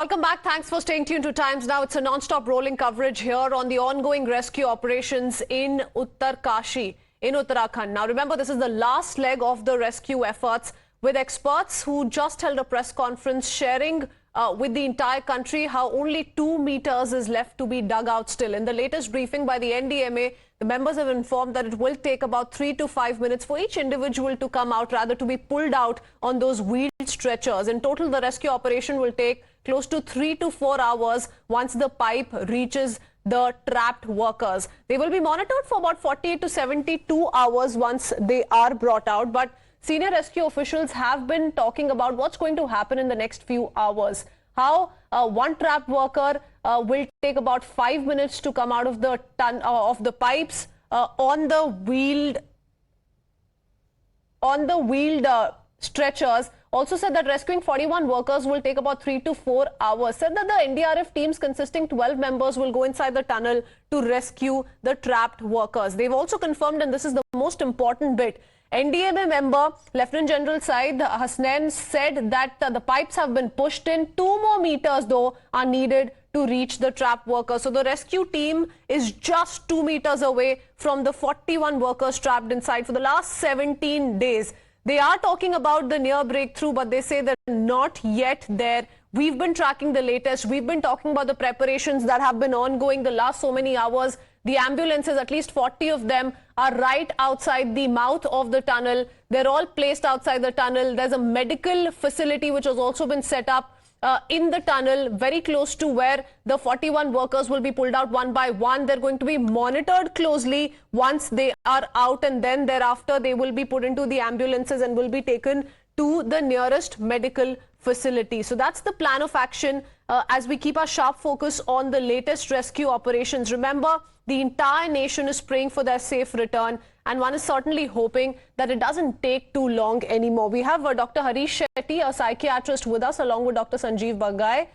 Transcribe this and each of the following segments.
Welcome back. Thanks for staying tuned to Times Now. It's a non-stop rolling coverage here on the ongoing rescue operations in Uttarkashi in Uttarakhand. Now remember, this is the last leg of the rescue efforts, with experts who just held a press conference sharing with the entire country how only 2 meters is left to be dug out still. In the latest briefing by the NDMA, the members have informed that it will take about 3 to 5 minutes for each individual to come out, rather to be pulled out on those wheeled stretchers. In total, the rescue operation will take close to 3 to 4 hours once the pipe reaches the trapped workers. They will be monitored for about 48 to 72 hours once they are brought out. But senior rescue officials have been talking about what's going to happen in the next few hours. How one trapped worker will take about 5 minutes to come out of the pipes on the wheeled stretchers. Also said that rescuing 41 workers will take about 3 to 4 hours. Said that the NDRF teams consisting 12 members will go inside the tunnel to rescue the trapped workers. They've also confirmed, and this is the most important bit, NDMA member Lieutenant General Said Hasnain said that the pipes have been pushed in. 2 more meters though are needed to reach the trapped workers. So the rescue team is just 2 meters away from the 41 workers trapped inside for the last 17 days. They are talking about the near breakthrough, but they say they're not yet there. We've been tracking the latest. We've been talking about the preparations that have been ongoing the last so many hours. The ambulances, at least 40 of them, are right outside the mouth of the tunnel. They're all placed outside the tunnel. There's a medical facility which has also been set up in the tunnel, very close to where the 41 workers will be pulled out one by one. They're going to be monitored closely once they are out, and then thereafter they will be put into the ambulances and will be taken to the nearest medical facility. So that's the plan of action as we keep our sharp focus on the latest rescue operations. Remember, the entire nation is praying for their safe return, and one is certainly hoping that it doesn't take too long anymore. We have Dr. Harish Shetty, a psychiatrist, with us, along with Dr. Sanjeev Bagai.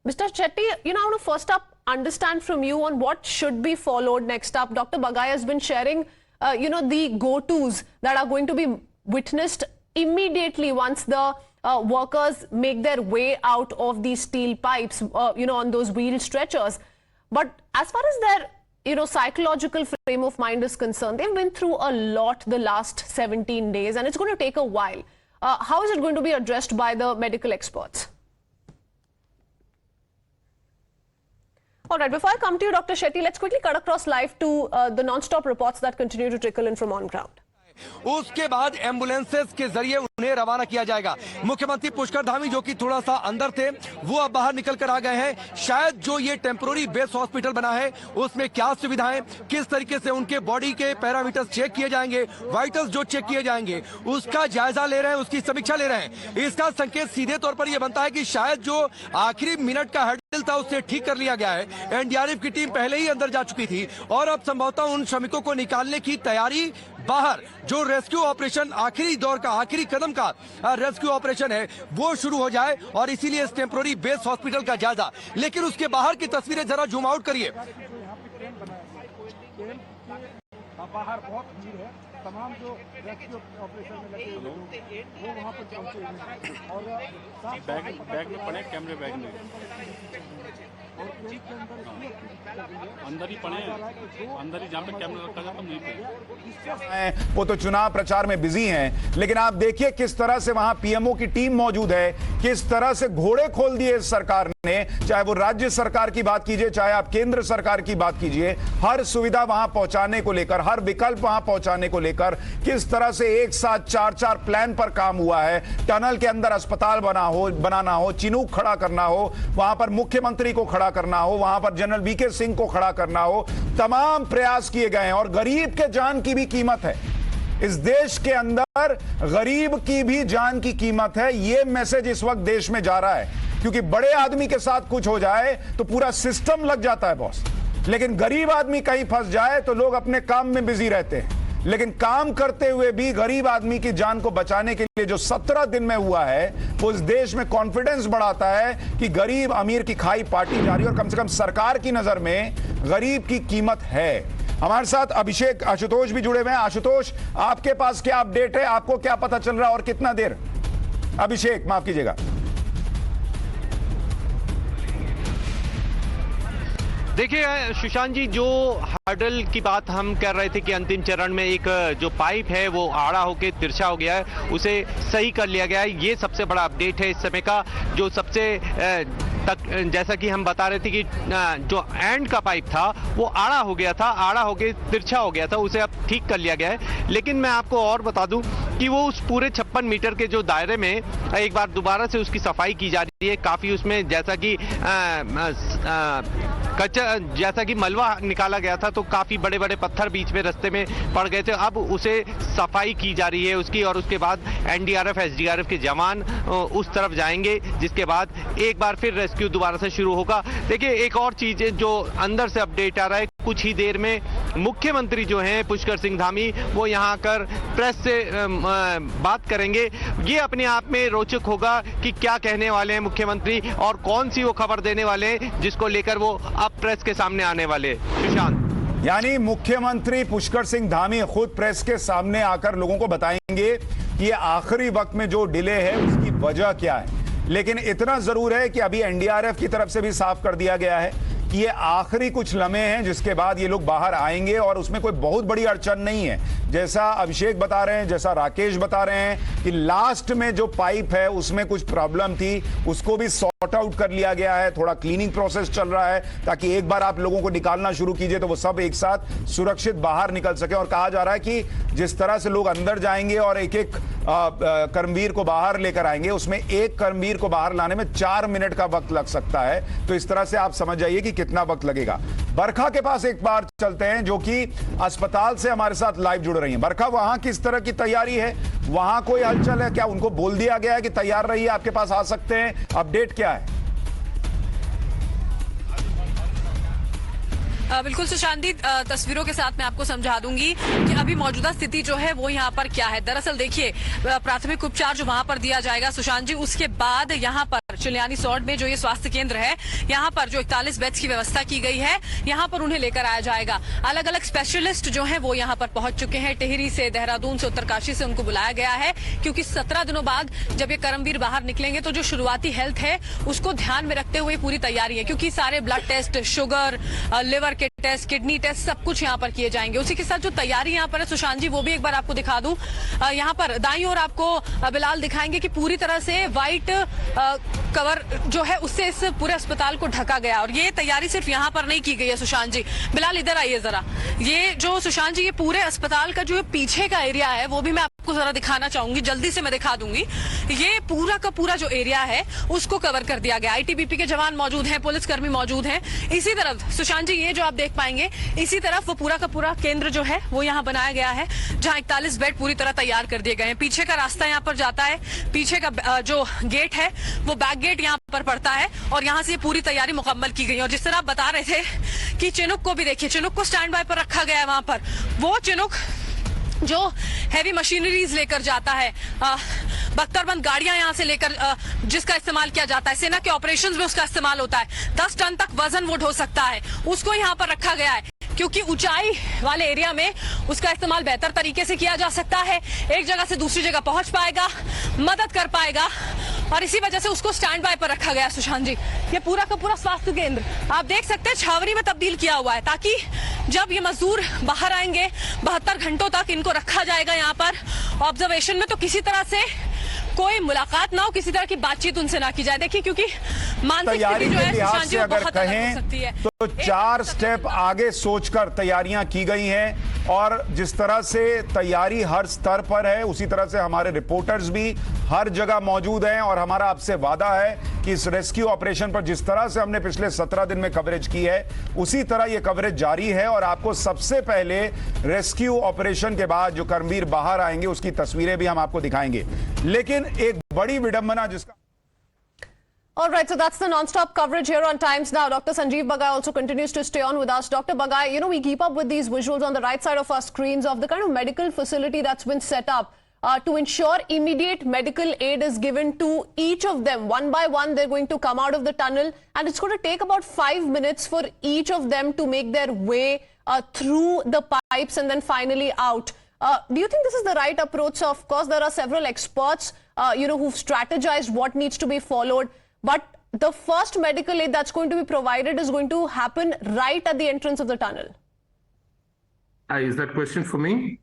Mr. Shetty, I want to first up understand from you on what should be followed next up. Dr. Bagai has been sharing, the go-tos that are going to be witnessed immediately once the workers make their way out of these steel pipes, on those wheeled stretchers. But as far as their psychological frame of mind is concerned, they've been through a lot the last 17 days, and it's going to take a while. How is it going to be addressed by the medical experts? All right, before I come to you, Dr. Shetty, let's quickly cut across live to the non-stop reports that continue to trickle in from on ground. उसके बाद ambulances के जरिए उन्हें रवाना किया जाएगा। मुख्यमंत्री पुष्कर धामी, जो कि थोड़ा सा अंदर थे, वो अब बाहर निकल कर आ गए हैं। शायद जो ये टेम्पोररी बेस हॉस्पिटल बना है, उसमें क्या सुविधाएं, किस तरीके से उनके बॉडी के पैरामीटर्स चेक किए जाएंगे, वाइटल्स जो चेक किए जाएंगे, उसका जायजा ले रहे हैं, उसकी समीक्षा ले रहे हैं। इसका संकेत सीधे तौर पर यह बनता है कि शायद जो आखिरी मिनट का हर्डल था, उसे ठीक कर लिया गया है। एनडीआरएफ की टीम पहले ही अंदर जा चुकी थी और अब संभवतः उन श्रमिकों को निकालने की तैयारी बाहर, जो रेस्क्यू ऑपरेशन आखिरी दौर का, आखिरी कदम का रेस्क्यू ऑपरेशन है, वो शुरू हो जाए, और इसीलिए इस टेम्पोररी बेस हॉस्पिटल का जायजा। लेकिन उसके बाहर की तस्वीरें जरा जूम आउट करिए। बाहर बहुत भीड़ है, तमाम जो रेस्क्यू ऑपरेशन में लगे लोग वो वहाँ पर पहुँचे हैं और बैग में पड़े, कैमरे बैग में और ट्रेन के अंदर ही पड़े हैं, अंदर ही जहाँ पे कैमरा रखा जाता नहीं पे। वो तो चुनाव प्रचार में बिजी हैं, लेकिन आप देखिए किस तरह से वहां पीएमओ की टीम मौजूद है, किस तरह से घोड़े खोल दिए इस सरकार ने। चाहे वो राज्य सरकार की बात कीजिए, चाहे आप केंद्र सरकार की बात कीजिए, हर सुविधा वहां पहुंचाने को लेकर, हर विकल्प वहां पहुंचाने को लेकर किस तरह से एक साथ 4-4 प्लान पर काम हुआ है। टनल के अंदर अस्पताल बनाना हो, चिनूक खड़ा करना हो, वहां पर मुख्यमंत्री को खड़ा करना हो, वहां पर जनरल वीके सिंह को खड़ा करना हो, तमाम प्रयास किए गए हैं। और गरीब के जान की भी कीमत है इस देश के अंदर, गरीब की भी जान की कीमत है। यह मैसेज इस वक्त देश में जा रहा है, क्योंकि बड़े आदमी के साथ कुछ हो जाए तो पूरा सिस्टम लग जाता है बॉस, लेकिन गरीब आदमी कहीं फंस जाए तो लोग अपने काम में बिजी रहते हैं। लेकिन काम करते हुए भी गरीब आदमी की जान को बचाने के लिए जो 17 दिन में हुआ है, वो इस देश में कॉन्फिडेंस बढ़ाता है कि गरीब अमीर की खाई पाटी जा रही है, और कम से कम सरकार की नजर में गरीब की कीमत है। हमारे साथ अभिषेक आशुतोष भी जुड़े हुए हैं। आशुतोष, आपके पास क्या अपडेट है, आपको क्या पता चल रहा है और कितना देर? अभिषेक, माफ कीजिएगा। देखिए सुशांत जी, जो हर्डल की बात हम कर रहे थे कि अंतिम चरण में एक जो पाइप है वो आड़ा होकर तिरछा हो गया है, उसे सही कर लिया गया है। ये सबसे बड़ा अपडेट है इस समय का। जो सबसे तक जैसा कि हम बता रहे थे कि जो एंड का पाइप था वो आड़ा हो गया था, आड़ा होकर तिरछा हो गया था, उसे अब ठीक कर लिया गया है। लेकिन मैं आपको और बता दूं कि वो उस पूरे 56 मीटर के जो दायरे में एक बार दोबारा से उसकी सफाई की जा रही है। काफी उसमें जैसा कि कच्चा, जैसा कि मलबा निकाला गया था तो काफी बड़े बड़े पत्थर बीच में रास्ते में पड़ गए थे। अब उसे सफाई की जा रही है उसकी, और उसके बाद एनडीआरएफ एसडीआरएफ के जवान उस तरफ जाएंगे, जिसके बाद एक बार फिर रेस्क्यू दोबारा से शुरू होगा। देखिए एक और चीज जो अंदर से अपडेट आ रहा है, कुछ ही देर में मुख्यमंत्री जो हैं पुष्कर सिंह धामी वो यहाँ आकर प्रेस से बात करेंगे। ये अपने आप में रोचक होगा कि क्या कहने वाले हैं मुख्यमंत्री और कौन सी वो खबर देने वाले हैं जिसको लेकर वो अब प्रेस के सामने आने वाले। सुशांत, यानी मुख्यमंत्री पुष्कर सिंह धामी खुद प्रेस के सामने आकर लोगों को बताएंगे कि ये आखिरी वक्त में जो डिले है उसकी वजह क्या है। लेकिन इतना जरूर है कि अभी एनडीआरएफ की तरफ से भी साफ कर दिया गया है कि ये आखिरी कुछ लम्हे हैं जिसके बाद ये लोग बाहर आएंगे और उसमें कोई बहुत बड़ी अड़चन नहीं है। जैसा अभिषेक बता रहे हैं, जैसा राकेश बता रहे हैं कि लास्ट में जो पाइप है उसमें कुछ प्रॉब्लम थी, उसको भी सॉर्ट आउट कर लिया गया है। थोड़ा क्लीनिंग प्रोसेस चल रहा है ताकि एक बार आप लोगों को निकालना शुरू कीजिए तो वो सब एक साथ सुरक्षित बाहर निकल सके। और कहा जा रहा है कि जिस तरह से लोग अंदर जाएंगे और एक एक कर्मवीर को बाहर लेकर आएंगे, उसमें एक कर्मवीर को बाहर लाने में 4 मिनट का वक्त लग सकता है। तो इस तरह से आप समझ जाइए कि कितना वक्त लगेगा। बरखा के पास एक बार चलते हैं जो कि अस्पताल से हमारे साथ लाइव जुड़ रही हैं। बरखा, वहां किस तरह की तैयारी है? वहां कोई हलचल है क्या? उनको बोल दिया गया है कि तैयार रहिए, आपके पास आ सकते हैं? अपडेट क्या है? बिल्कुल सुशांत जी, तस्वीरों के साथ मैं आपको समझा दूंगी कि अभी मौजूदा स्थिति जो है वो यहाँ पर क्या है। दरअसल देखिए, प्राथमिक उपचार जो वहां पर दिया जाएगा सुशांत जी, उसके बाद यहाँ पर चिलियानी सौड़ में जो ये स्वास्थ्य केंद्र है, यहाँ पर जो 41 बेड्स की व्यवस्था की गई है, यहाँ पर उन्हें लेकर आया जाएगा। अलग अलग स्पेशलिस्ट जो है वो यहाँ पर पहुंच चुके हैं। टिहरी से, देहरादून से, उत्तरकाशी से उनको बुलाया गया है, क्योंकि 17 दिनों बाद जब ये कर्मवीर बाहर निकलेंगे तो जो शुरुआती हेल्थ है उसको ध्यान में रखते हुए पूरी तैयारी है, क्योंकि सारे ब्लड टेस्ट, शुगर, लिवर के टेस्ट, किडनी टेस्ट सब कुछ यहाँ पर किए जाएंगे। उसी के साथ जो तैयारी यहाँ पर है सुशांत जी, वो भी एक बार आपको दिखा दूं। यहाँ पर दाईं ओर आपको बिलाल दिखाएंगे कि पूरी तरह से व्हाइट कवर जो है उससे इस पूरे अस्पताल को ढका गया। और ये तैयारी सिर्फ यहाँ पर नहीं की गई है सुशांत जी। बिलाल इधर आइए जरा। ये जो सुशांत जी, ये पूरे अस्पताल का जो पीछे का एरिया है वो भी मैं आपको जरा दिखाना चाहूंगी, जल्दी से मैं दिखा दूंगी। ये पूरा का पूरा जो एरिया है उसको कवर कर दिया गया। आईटीबीपी के जवान मौजूद हैं, पुलिसकर्मी मौजूद हैं। इसी तरफ सुशांत जी, ये जो आप देख पाएंगे, इसी तरफ वो पूरा का पूरा केंद्र जो है वो यहाँ बनाया गया है, जहाँ 41 बेड पूरी तरह तैयार कर दिए गए हैं। पीछे का रास्ता यहाँ पर जाता है, पीछे का जो गेट है वो बैक गेट यहाँ पर पड़ता है, और यहाँ से पूरी तैयारी मुकम्मल की गई है। और जिस तरह आप बता रहे थे कि चिनुक को भी देखिए, चिनुक को स्टैंड बाय पर रखा गया है। वहां पर वो चिनुक जो हैवी मशीनरीज लेकर जाता है, बख्तरबंद गाड़ियां यहां से लेकर, जिसका इस्तेमाल किया जाता है, सेना के ऑपरेशंस में उसका इस्तेमाल होता है। 10 टन तक वजन वो ढो सकता है, उसको यहां पर रखा गया है, क्योंकि ऊंचाई वाले एरिया में उसका इस्तेमाल बेहतर तरीके से किया जा सकता है। एक जगह से दूसरी जगह पहुंच पाएगा, मदद कर पाएगा, और इसी वजह से उसको स्टैंड बाय पर रखा गया। सुशांत जी, ये पूरा का पूरा स्वास्थ्य केंद्र आप देख सकते हैं छावनी में तब्दील किया हुआ है, ताकि जब ये मजदूर बाहर आएंगे 72 घंटों तक इनको रखा जाएगा यहाँ पर ऑब्जर्वेशन में, तो किसी तरह से कोई मुलाकात ना हो, किसी तरह की बातचीत उनसे ना की जाए। देखिए, क्योंकि मानसिक स्थिति जो है सुशांत जी, अगर कहें तो 4 स्टेप आगे सोचकर तैयारियां की गई हैं, और जिस तरह से तैयारी हर स्तर पर है उसी तरह से हमारे रिपोर्टर्स भी हर जगह मौजूद हैं। और हमारा आपसे वादा है कि इस रेस्क्यू ऑपरेशन पर जिस तरह से हमने पिछले 17 दिन में कवरेज की है उसी तरह ये कवरेज जारी है, और आपको सबसे पहले रेस्क्यू ऑपरेशन के बाद जो कर्मवीर बाहर आएंगे उसकी तस्वीरें भी हम आपको दिखाएंगे। लेकिन एक बड़ी विडंबना जिसका All right, so that's the non-stop coverage here on Times Now. Dr. Sanjeev Bagai also continues to stay on with us. Dr. Bagai, you know, we keep up with these visuals on the right side of our screens of the kind of medical facility that's been set up to ensure immediate medical aid is given to each of them. One by one, they're going to come out of the tunnel, and it's going to take about 5 minutes for each of them to make their way through the pipes and then finally out. Do you think this is the right approach? So, of course, there are several experts, who've strategized what needs to be followed. But the first medical aid that's going to be provided is going to happen right at the entrance of the tunnel. Is that question for me?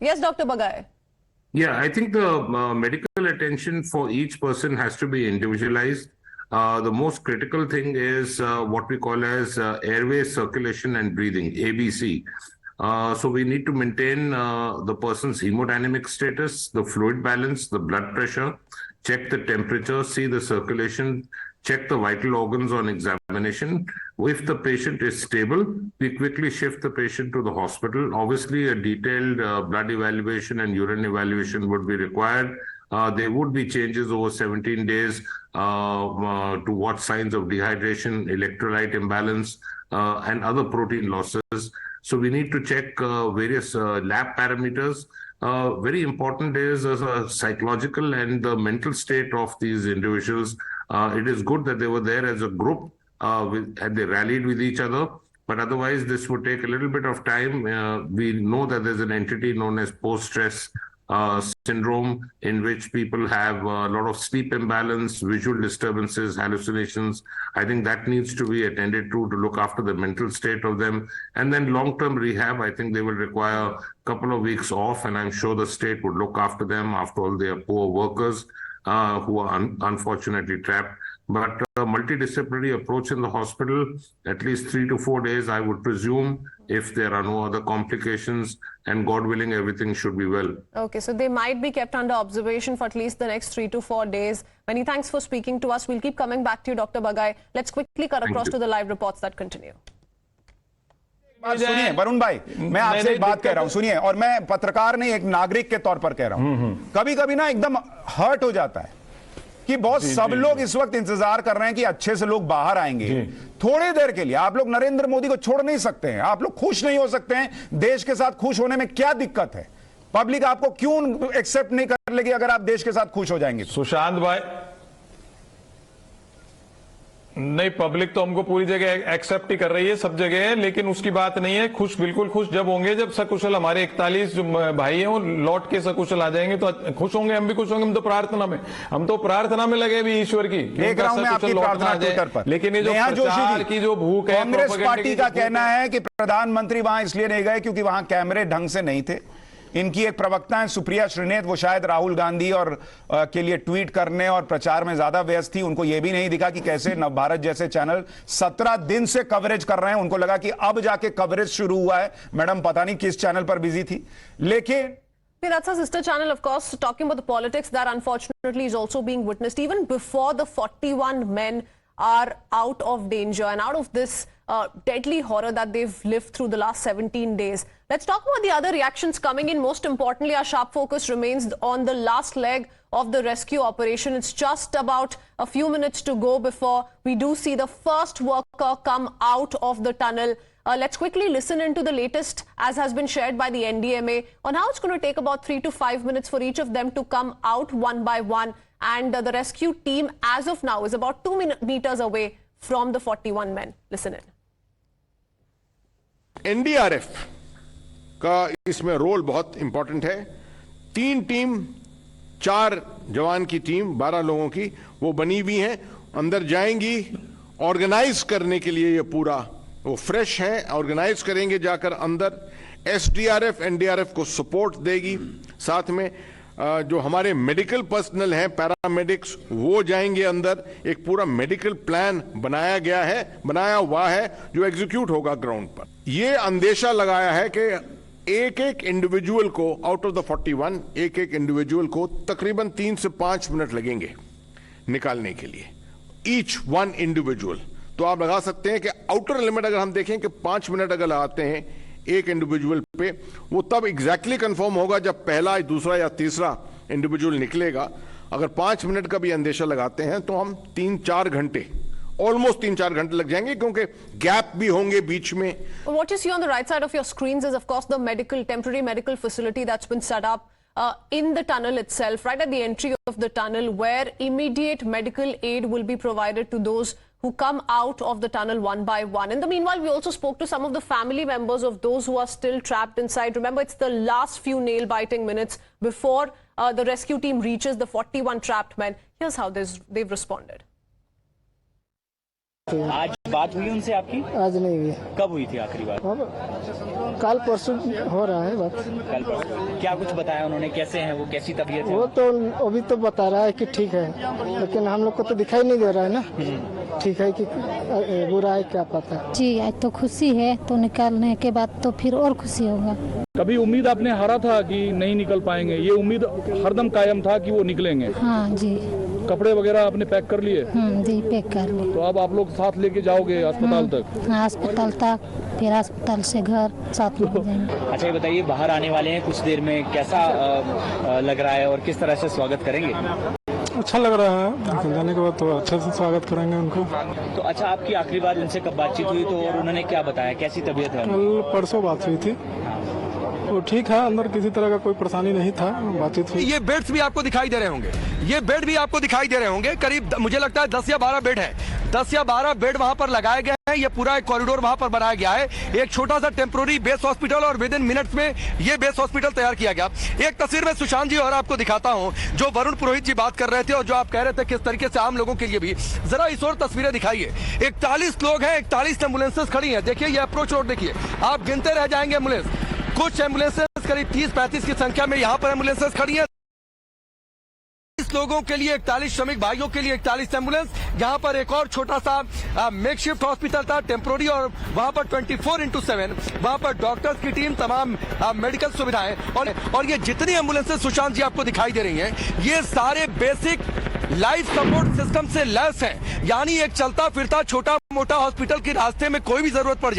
Yes, Dr. Bagai. Yeah, I think the medical attention for each person has to be individualized. The most critical thing is what we call as airway circulation and breathing, ABC. So we need to maintain the person's hemodynamic status, the fluid balance, the blood pressure, check the temperature, see the circulation, check the vital organs on examination. If the patient is stable, we quickly shift the patient to the hospital. Obviously, a detailed blood evaluation and urine evaluation would be required. There would be changes over 17 days to watch signs of dehydration, electrolyte imbalance, and other protein losses. So we need to check various lab parameters. Very important is psychological and the mental state of these individuals. It is good that they were there as a group and they rallied with each other. But otherwise, this would take a little bit of time. We know that there's an entity known as post-stress syndrome, in which people have a lot of sleep imbalance, visual disturbances, hallucinations. I think that needs to be attended to look after the mental state of them. And then long-term rehab, I think they will require a couple of weeks off, and I'm sure the state would look after them. After all, they are poor workers who are unfortunately trapped. But a multidisciplinary approach in the hospital, at least 3 to 4 days, I would presume, if there are no other complications, and God willing, everything should be well. Okay, so they might be kept under observation for at least the next 3 to 4 days. Many thanks for speaking to us. We'll keep coming back to you, Dr. Bagai. Let's quickly cut across to the live reports that continue. बात सुनिए वरुण भाई, मैं आपसे एक बात कह रहा हूं, सुनिए, और मैं पत्रकार नहीं, एक नागरिक के तौर पर कह रहा हूं, कभी कभी ना एकदम हर्ट हो जाता है कि बहुत सब लोग इस वक्त इंतजार कर रहे हैं कि अच्छे से लोग बाहर आएंगे थोड़ी देर के लिए। आप लोग नरेंद्र मोदी को छोड़ नहीं सकते हैं, आप लोग खुश नहीं हो सकते हैं। देश के साथ खुश होने में क्या दिक्कत है? पब्लिक आपको क्यों एक्सेप्ट नहीं कर लेगी अगर आप देश के साथ खुश हो जाएंगे? सुशांत भाई, नहीं, पब्लिक तो हमको पूरी जगह एक्सेप्ट ही कर रही है, सब जगह है, लेकिन उसकी बात नहीं है। खुश बिल्कुल खुश जब होंगे, जब सकुशल हमारे 41 जो भाई हैं वो लौट के सकुशल आ जाएंगे तो खुश होंगे, हम भी खुश होंगे। हम तो प्रार्थना में लगे भी ईश्वर की, देख रहा हूं मैं आपकी प्रार्थना ट्विटर पर। लेकिन ये जो प्रचार की जो भूख है, कांग्रेस पार्टी का कहना है कि प्रधानमंत्री वहां इसलिए नहीं गए क्योंकि वहां कैमरे ढंग से नहीं थे। इनकी एक प्रवक्ता है सुप्रिया श्रीनेत, वो शायद राहुल गांधी और के लिए ट्वीट करने और प्रचार में ज्यादा व्यस्त थी। उनको यह भी नहीं दिखा कि कैसे नवभारत जैसे चैनल 17 दिन से कवरेज कर रहे हैं। उनको लगा कि अब जाके कवरेज शुरू हुआ है। मैडम पता नहीं किस चैनल पर बिजी थी, लेकिन That's our sister channel, of course, talking about the politics that unfortunately is also being witnessed even before the 41 men are out of danger and out of this deadly horror that they've lived through the last 17 days. Let's talk about the other reactions coming in. Most importantly, our sharp focus remains on the last leg of the rescue operation. It's just about a few minutes to go before we do see the first worker come out of the tunnel. Let's quickly listen into the latest, as has been shared by the NDMA, on how it's going to take about 3 to 5 minutes for each of them to come out one by one. And the rescue team, as of now, is about 2 meters away from the 41 men. Listen in. NDRF का इसमें role बहुत important है। 3 team, 4 जवान की team, 12 लोगों की वो बनी हुई हैं, अंदर जाएंगी। ऑर्गेनाइज करने के लिए ये पूरा वो फ्रेश है, ऑर्गेनाइज करेंगे जाकर अंदर। एसडीआरएफ एनडीआरएफ को सपोर्ट देगी। साथ में जो हमारे मेडिकल पर्सनल हैं, पैरामेडिक्स, वो जाएंगे अंदर। एक पूरा मेडिकल प्लान बनाया हुआ है जो एग्जीक्यूट होगा ग्राउंड पर। ये अंदेशा लगाया है कि एक इंडिविजुअल को आउट ऑफ द 41, एक इंडिविजुअल को तकरीबन 3 से 5 मिनट लगेंगे निकालने के लिए, ईच वन इंडिविजुअल। तो आप लगा सकते हैं कि आउटर लिमिट अगर हम देखें कि 5 मिनट अगर लगाते हैं एक इंडिविजुअल पे, वो तब एग्जैक्टली कंफर्म होगा जब पहला, दूसरा या तीसरा इंडिविजुअल निकलेगा। अगर 5 मिनट का भी अंदेशा लगाते हैं तो हम 3-4 घंटे, ऑलमोस्ट 3-4 घंटे लग जाएंगे, क्योंकि गैप भी होंगे बीच में। What you see on the right side of your screens is, of course, the temporary medical facility that's been set up in the tunnel itself, right at the entry of the tunnel, where immediate medical aid will be provided to those who come out of the tunnel one by one. In the meanwhile, we also spoke to some of the family members of those who are still trapped inside. Remember, it's the last few nail-biting minutes before the rescue team reaches the 41 trapped men. Here's how they've responded. आज बात हुई उनसे आपकी? आज नहीं हुई। कब हुई थी आखिरी बात? अब कल परसों हो रहा है बात। कल परसों। क्या कुछ बताया उन्होंने, कैसे हैं वो, कैसी तबीयत है? वो तो अभी तो बता रहा है कि ठीक है, लेकिन हम लोग को तो दिखाई नहीं दे रहा है ना ठीक है कि बुरा है, क्या पता। जी आज तो खुशी है, तो निकालने के बाद तो फिर और खुशी होगा। कभी उम्मीद आपने हारा था कि नहीं निकल पाएंगे? ये उम्मीद हरदम कायम था कि वो निकलेंगे? हाँ जी। कपड़े वगैरह आपने पैक कर लिए? जी पैक कर लिए। तो अब आप लोग साथ लेके जाओगे अस्पताल तक? हाँ अस्पताल तक, फिर अस्पताल से घर साथ में जाएंगे। अच्छा ये बताइए, बाहर आने वाले हैं कुछ देर में, कैसा लग रहा है और किस तरह से स्वागत करेंगे? अच्छा लग रहा है, निकल जाने के बाद तो अच्छे से स्वागत करेंगे उनको। तो अच्छा आपकी आखिरी बार उनसे कब बातचीत हुई तो, और उन्होंने क्या बताया, कैसी तबीयत है? कल परसों बात हुई थी, वो ठीक है, अंदर किसी तरह का कोई परेशानी नहीं था, बातचीत हुई। ये बेड्स भी आपको दिखाई दे रहे होंगे, ये बेड भी आपको दिखाई दे रहे होंगे। करीब मुझे लगता है 10 या 12 बेड है, 10 या 12 बेड वहां पर लगाए गए हैं। ये पूरा एक कॉरिडोर वहां पर बनाया गया है, एक छोटा सा टेम्पोररी बेस हॉस्पिटल, और विद इन मिनट्स में ये बेस हॉस्पिटल तैयार किया गया। एक तस्वीर में सुशांत जी और आपको दिखाता हूं, जो वरुण पुरोहित जी बात कर रहे थे और जो आप कह रहे थे किस तरीके से आम लोगों के लिए भी, जरा इस और तस्वीरें दिखाइए। 41 लोग हैं, 41 एम्बुलेंसेस खड़ी हैं। देखिए ये अप्रोच रोड देखिए, आप गिनते रह जाएंगे एम्बुलेंस। कुछ एम्बुलेंसेस करीब 30-35 की संख्या में यहाँ पर एम्बुलेंसेस खड़ी है। 40 लोगों के लिए, 41 श्रमिक भाइयों के लिए 41 एम्बुलेंस। यहाँ पर एक और छोटा सा मेकशिफ्ट हॉस्पिटल था, टेम्पोररी, और वहाँ पर 24/7 वहाँ पर डॉक्टर्स की टीम, तमाम मेडिकल सुविधाएं, और ये जितनी एम्बुलेंसेस सुशांत जी आपको दिखाई दे रही हैं, ये सारे बेसिक लाइफ सपोर्ट सिस्टम से लैस हैं। यानी एक चलता फिरता छोटा मोटा हॉस्पिटल के रास्ते में कोई भी जरूरत पड़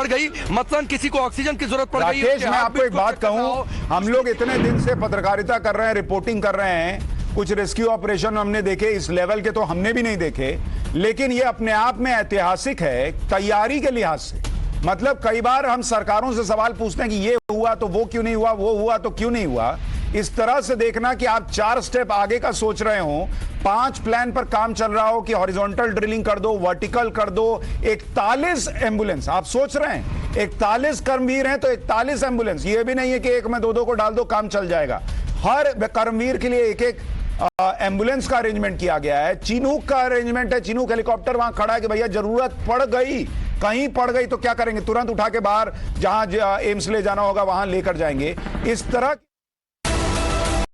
गई, मसलन किसी को ऑक्सीजन की जरूरत पड़ गई। राकेश, मैं आपको एक बात कहूं, हम लोग इतने दिन से पत्रकारिता कर रहे हैं, रिपोर्टिंग कर रहे हैं, कुछ रेस्क्यू ऑपरेशन हमने देखे, इस लेवल के तो हमने भी नहीं देखे, लेकिन ये अपने आप में ऐतिहासिक है तैयारी के लिहाज से। मतलब कई बार हम सरकारों से सवाल पूछते हैं कि ये हुआ तो वो क्यों नहीं हुआ, वो हुआ तो क्यों नहीं हुआ। इस तरह से देखना कि आप 4 स्टेप आगे का सोच रहे हो, 5 प्लान पर काम चल रहा हो कि हॉरिजॉन्टल ड्रिलिंग कर दो, वर्टिकल कर दो। 41 एम्बुलेंस आप सोच रहे हैं, 41 कर्मवीर हैं तो 41 एम्बुलेंस। ये भी नहीं है कि एक में 2-2 को डाल दो काम चल जाएगा। हर कर्मवीर के लिए एक एम्बुलेंस का अरेंजमेंट किया गया है। चिनूक का अरेंजमेंट है, चिनूक हेलीकॉप्टर वहां खड़ा है कि भैया जरूरत पड़ गई, कहीं पड़ गई तो क्या करेंगे, तुरंत उठा के बाहर जहां एम्स ले जाना होगा वहां लेकर जाएंगे। इस तरह